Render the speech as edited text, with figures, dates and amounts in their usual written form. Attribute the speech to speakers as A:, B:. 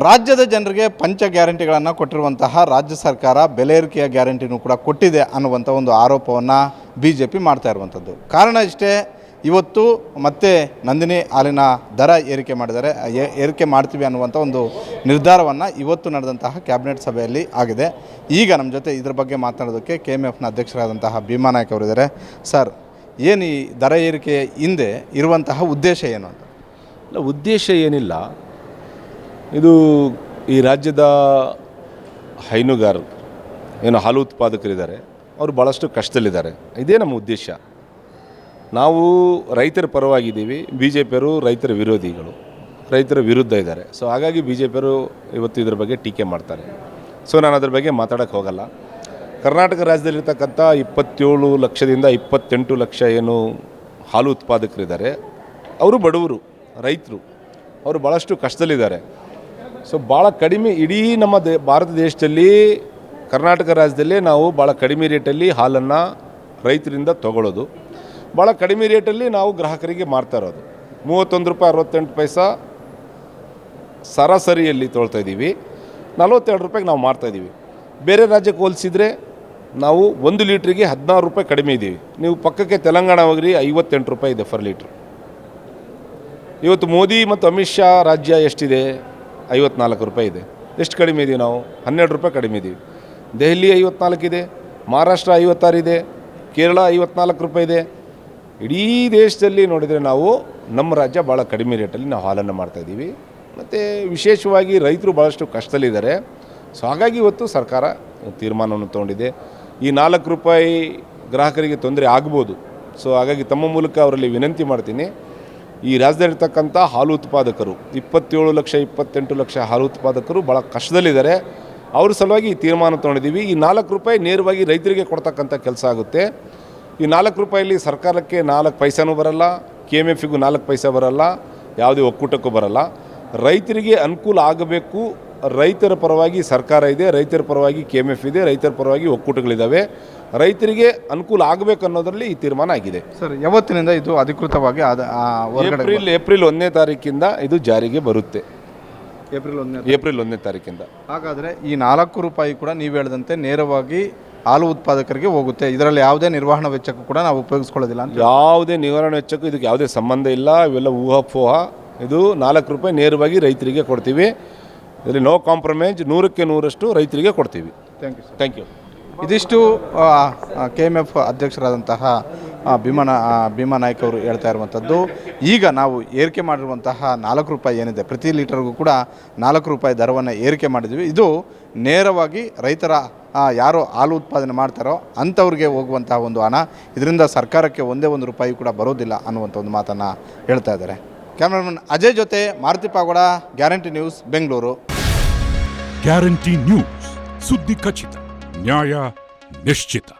A: ರಾಜ್ಯದ ಜನರಿಗೆ ಪಂಚ ಗ್ಯಾರಂಟಿಗಳನ್ನು ಕೊಟ್ಟಿರುವಂತಹ ರಾಜ್ಯ ಸರ್ಕಾರ ಬೆಲೆ ಏರಿಕೆಯ ಗ್ಯಾರಂಟಿನೂ ಕೂಡ ಕೊಟ್ಟಿದೆ ಅನ್ನುವಂಥ ಒಂದು ಆರೋಪವನ್ನು BJP ಮಾಡ್ತಾ ಇರುವಂಥದ್ದು. ಕಾರಣ ಇಷ್ಟೇ, ಇವತ್ತು ಮತ್ತೆ ನಂದಿನಿ ಹಾಲಿನ ದರ ಏರಿಕೆ ಮಾಡಿದ್ದಾರೆ, ಏರಿಕೆ ಮಾಡ್ತೀವಿ ಅನ್ನುವಂಥ ಒಂದು ನಿರ್ಧಾರವನ್ನು ಇವತ್ತು ನಡೆದಂತಹ ಕ್ಯಾಬಿನೆಟ್ ಸಭೆಯಲ್ಲಿ ಆಗಿದೆ. ಈಗ ನಮ್ಮ ಜೊತೆ ಇದರ ಬಗ್ಗೆ ಮಾತನಾಡೋದಕ್ಕೆ KMFನ ಅಧ್ಯಕ್ಷರಾದಂತಹ ಭೀಮಾ ನಾಯ್ಕ ಅವರಿದ್ದಾರೆ. ಸರ್, ಏನು ಈ ದರ ಏರಿಕೆಯ ಹಿಂದೆ ಇರುವಂತಹ ಉದ್ದೇಶ ಏನು ಅಂತ?
B: ಉದ್ದೇಶ ಏನಿಲ್ಲ, ಇದು ಈ ರಾಜ್ಯದ ಹೈನುಗಾರರು ಏನು ಹಾಲು ಉತ್ಪಾದಕರಿದ್ದಾರೆ, ಅವರು ಭಾಳಷ್ಟು ಕಷ್ಟದಲ್ಲಿದ್ದಾರೆ. ಇದೇ ನಮ್ಮ ಉದ್ದೇಶ. ನಾವು ರೈತರ ಪರವಾಗಿದ್ದೀವಿ, BJPಯವರು ರೈತರ ವಿರೋಧಿಗಳು, ರೈತರ ವಿರುದ್ಧ ಇದ್ದಾರೆ. ಸೊ ಹಾಗಾಗಿ BJPಯವರು ಇವತ್ತು ಇದ್ರ ಬಗ್ಗೆ ಟೀಕೆ ಮಾಡ್ತಾರೆ. ಸೊ ನಾನು ಅದ್ರ ಬಗ್ಗೆ ಮಾತಾಡೋಕ್ಕೆ ಹೋಗಲ್ಲ. ಕರ್ನಾಟಕ ರಾಜ್ಯದಲ್ಲಿರ್ತಕ್ಕಂಥ 27 ಲಕ್ಷದಿಂದ 28 ಲಕ್ಷ ಏನು ಹಾಲು ಉತ್ಪಾದಕರಿದ್ದಾರೆ, ಅವರು ಬಡವರು, ರೈತರು, ಅವರು ಭಾಳಷ್ಟು ಕಷ್ಟದಲ್ಲಿದ್ದಾರೆ. ಸೊ ಭಾಳ ಕಡಿಮೆ, ಇಡೀ ನಮ್ಮ ಭಾರತ ದೇಶದಲ್ಲಿ ಕರ್ನಾಟಕ ರಾಜ್ಯದಲ್ಲೇ ನಾವು ಭಾಳ ಕಡಿಮೆ ರೇಟಲ್ಲಿ ಹಾಲನ್ನು ರೈತರಿಂದ ತೊಗೊಳ್ಳೋದು, ಭಾಳ ಕಡಿಮೆ ರೇಟಲ್ಲಿ ನಾವು ಗ್ರಾಹಕರಿಗೆ ಮಾರ್ತಾ ಇರೋದು. 31 ರೂಪಾಯಿ 68 ಪೈಸಾ ಸರಾಸರಿಯಲ್ಲಿ ತೊಗೊಳ್ತಾ ಇದ್ದೀವಿ, 42 ರೂಪಾಯಿಗೆ ನಾವು ಮಾರ್ತಾಯಿದ್ದೀವಿ. ಬೇರೆ ರಾಜ್ಯಕ್ಕೆ ಹೋಲಿಸಿದರೆ ನಾವು 1 ಲೀಟ್ರಿಗೆ 16 ರೂಪಾಯಿ ಕಡಿಮೆ ಇದ್ದೀವಿ. ನೀವು ಪಕ್ಕಕ್ಕೆ ತೆಲಂಗಾಣ ಹೋಗ್ರಿ, 58 ರೂಪಾಯಿ ಇದೆ ಫರ್ ಲೀಟ್ರ್. ಇವತ್ತು ಮೋದಿ ಮತ್ತು ಅಮಿತ್ ಶಾ ರಾಜ್ಯ ಎಷ್ಟಿದೆ? 54 ರೂಪಾಯಿ ಇದೆ. ಎಷ್ಟು ಕಡಿಮೆ ಇದ್ದೀವಿ ನಾವು? 12 ರೂಪಾಯಿ ಕಡಿಮೆ ಇದ್ದೀವಿ. ದೆಹಲಿ 54 ಇದೆ, ಮಹಾರಾಷ್ಟ್ರ 56 ಇದೆ, ಕೇರಳ 54 ರೂಪಾಯಿ ಇದೆ. ಇಡೀ ದೇಶದಲ್ಲಿ ನೋಡಿದರೆ ನಾವು ನಮ್ಮ ರಾಜ್ಯ ಭಾಳ ಕಡಿಮೆ ರೇಟಲ್ಲಿ ನಾವು ಹಾಲನ್ನು ಮಾಡ್ತಾಯಿದ್ದೀವಿ. ಮತ್ತು ವಿಶೇಷವಾಗಿ ರೈತರು ಭಾಳಷ್ಟು ಕಷ್ಟದಲ್ಲಿದ್ದಾರೆ. ಸೊ ಹಾಗಾಗಿ ಇವತ್ತು ಸರ್ಕಾರ ತೀರ್ಮಾನವನ್ನು ತೊಗೊಂಡಿದೆ. ಈ 4 ರೂಪಾಯಿ ಗ್ರಾಹಕರಿಗೆ ತೊಂದರೆ ಆಗ್ಬೋದು. ಸೊ ಹಾಗಾಗಿ ತಮ್ಮ ಮೂಲಕ ಅವರಲ್ಲಿ ವಿನಂತಿ ಮಾಡ್ತೀನಿ, ಈ ರಾಜ್ಯದಲ್ಲಿರ್ತಕ್ಕಂಥ ಹಾಲು ಉತ್ಪಾದಕರು 27 ಲಕ್ಷ 28 ಲಕ್ಷ ಹಾಲು ಉತ್ಪಾದಕರು ಭಾಳ ಕಷ್ಟದಲ್ಲಿದ್ದಾರೆ. ಅವ್ರ ಸಲುವಾಗಿ ಈ ತೀರ್ಮಾನ ತೊಗೊಂಡಿದ್ದೀವಿ. ಈ 4 ರೂಪಾಯಿ ನೇರವಾಗಿ ರೈತರಿಗೆ ಕೊಡ್ತಕ್ಕಂಥ ಕೆಲಸ ಆಗುತ್ತೆ. ಈ 4 ರೂಪಾಯಲ್ಲಿ ಸರ್ಕಾರಕ್ಕೆ 4 ಪೈಸಾನೂ ಬರಲ್ಲ, KMFಗೂ 4 ಪೈಸಾ ಬರಲ್ಲ, ಯಾವುದೇ ಒಕ್ಕೂಟಕ್ಕೂ ಬರಲ್ಲ. ರೈತರಿಗೆ ಅನುಕೂಲ ಆಗಬೇಕು, ರೈತರ ಪರವಾಗಿ ಸರ್ಕಾರ ಇದೆ, ರೈತರ ಪರವಾಗಿ KMF ಇದೆ, ರೈತರ ಪರವಾಗಿ ಒಕ್ಕೂಟಗಳಿದ್ದಾವೆ. ರೈತರಿಗೆ ಅನುಕೂಲ ಆಗಬೇಕು ಅನ್ನೋದರಲ್ಲಿ ಈ ತೀರ್ಮಾನ ಆಗಿದೆ.
A: ಸರ್, ಯಾವತ್ತಿನಿಂದ ಇದು ಅಧಿಕೃತವಾಗಿ
B: ಏಪ್ರಿಲ್ 1ನೇ ತಾರೀಕಿಂದ ಇದು ಜಾರಿಗೆ ಬರುತ್ತೆ.
A: ಏಪ್ರಿಲ್
B: 1ನೇ ತಾರೀಕಿಂದ.
A: ಹಾಗಾದರೆ ಈ 4 ರೂಪಾಯಿ ಕೂಡ ನೀವು ಹೇಳಿದಂತೆ ನೇರವಾಗಿ ಹಾಲು ಉತ್ಪಾದಕರಿಗೆ ಹೋಗುತ್ತೆ. ಇದರಲ್ಲಿ ಯಾವುದೇ ನಿರ್ವಹಣಾ ವೆಚ್ಚಕ್ಕೂ ಕೂಡ ನಾವು ಉಪಯೋಗಿಸ್ಕೊಳ್ಳೋದಿಲ್ಲ ಅಂತ?
B: ಯಾವುದೇ ನಿರ್ವಹಣಾ ವೆಚ್ಚಕ್ಕೂ ಇದಕ್ಕೆ ಯಾವುದೇ ಸಂಬಂಧ ಇಲ್ಲ. ಇವೆಲ್ಲ ಊಹಾಪೋಹ. ಇದು 4 ರೂಪಾಯಿ ನೇರವಾಗಿ ರೈತರಿಗೆ ಕೊಡ್ತೀವಿ. ಇದರಲ್ಲಿ ನೋ ಕಾಂಪ್ರಮೈಸ್, 100ಕ್ಕೆ 100ರಷ್ಟು ರೈತರಿಗೆ ಕೊಡ್ತೀವಿ. Thank you. ಇದಿಷ್ಟು
A: KMF ಅಧ್ಯಕ್ಷರಾದಂತಹ ಭೀಮಾ ನಾಯ್ಕ ಅವರು ಹೇಳ್ತಾ ಇರುವಂಥದ್ದು. ಈಗ ನಾವು ಏರಿಕೆ ಮಾಡಿರುವಂತಹ 4 ರೂಪಾಯಿ ಏನಿದೆ, ಪ್ರತಿ ಲೀಟರ್ಗೂ ಕೂಡ 4 ರೂಪಾಯಿ ದರವನ್ನು ಏರಿಕೆ ಮಾಡಿದ್ವಿ. ಇದು ನೇರವಾಗಿ ರೈತರ ಯಾರು ಹಾಲು ಉತ್ಪಾದನೆ ಮಾಡ್ತಾರೋ ಅಂಥವ್ರಿಗೆ ಹೋಗುವಂತಹ ಒಂದು ಹಣ. ಇದರಿಂದ ಸರ್ಕಾರಕ್ಕೆ ಒಂದೇ 1 ರೂಪಾಯಿ ಕೂಡ ಬರೋದಿಲ್ಲ ಅನ್ನುವಂಥ ಒಂದು ಮಾತನ್ನು ಹೇಳ್ತಾ ಇದ್ದಾರೆ. ಕ್ಯಾಮ್ರಾಮನ್ ಅಜಯ್ ಜೊತೆ Maruti Pagoda, guarantee news, Bengaluru.
C: Guarantee news, ಸುದ್ದಿ ಖಚಿತ, ನ್ಯಾಯ ನಿಶ್ಚಿತ.